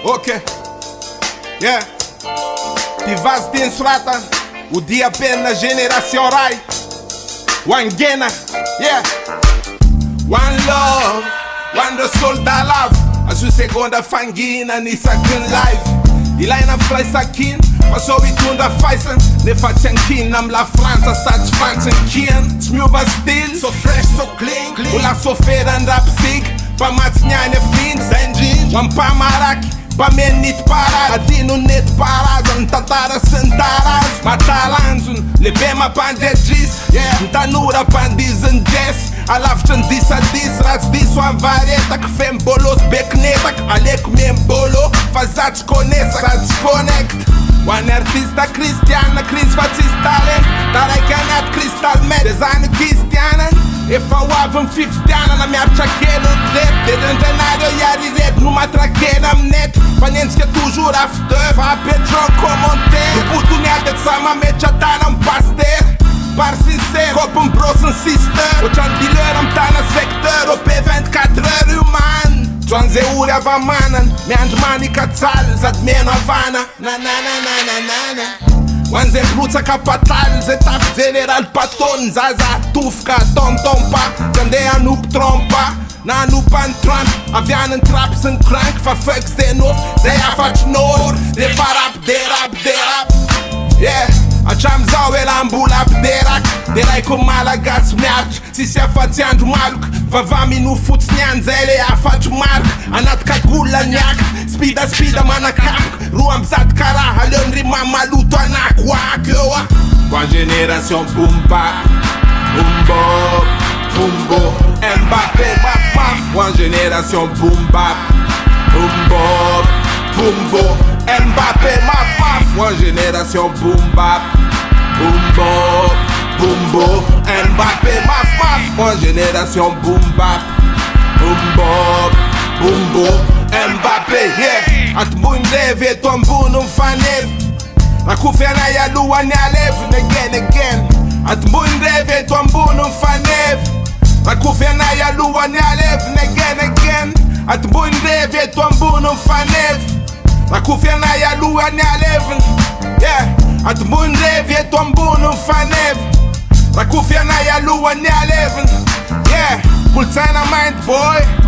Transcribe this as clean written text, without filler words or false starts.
Ok, yeah. Tivaz din surata o dia bem na geração Rai. One Gena, yeah. One love, one the soul da love. A sua segunda fanguina ni sakin live. E lá na fly sakin, passou e tunda faisen. Ne facem kin nam la França, satisfaction kin. Smuva stil, so fresh, so clean. Ula so fair and rap sick. Pa matsnya ne fin, Zenjin. Wan pa marak, pa menit paras. Adino net paras, tatara sentaras. Matalanzun, le bema pandegis. Ntanura pandizan jess. Alafchan dis a dis, rats dis wan vareta. Que fem bolos bekneta. Alek mem bolo, fazats conessa, sats connect. One artista cristiana, Chris Fatis talent. Tarai canat crystal med, design cristiana. If I wasn't 50 na minha chaqueira red. Dentro da área yari red, numa traqueira net. Panentes que toujours after, va petron commenter. Oportunidade de sama me chataram pasteur. Par sincero, copo um bros and sister. O chan dealer am tá na sector, o P24 heures human. Joanze urea va manan, me andmani cațal, zad meno Havana. Na na na na na na na. Wanze bruța capatal, zetaf general paton. Zaza tufca, tom pa, Zandea nu trompa. Na nu pan tramp, avian în trap, sunt crank. Fa fix de nou, zeia faci nor. De farap, de rap, yeah. Acham zau el ambulap de rac. De lai cu malagas mergi. Si se afațeandu maluc. Vavami nu fuți neanza, ele a faci marc. Anat ca gula neac. Spida mana cap. Ruam zat cara, alem rima maluto anacuac. Uma geração boom bap, boom bop, Mbappé maf. Uma geração boom bap, boom bop, Mbappé maf. Uma geração boom bap, boom bop, Mbappé maf. Uma geração boom bap, boom bop, Mbappé, yeah. At bun leve, tom bun un fanev. La kufena ya lua ne alev, again. At bun leve, tom bun un fanev. La kufena ya lua ne alev, again. At bun leve, tom bun un fanev. La kufena ya lua ne alev, yeah. At bun leve, tom bun un fanev. La kufena ya lua ne alev, yeah. Kolotsaina Mainty boy.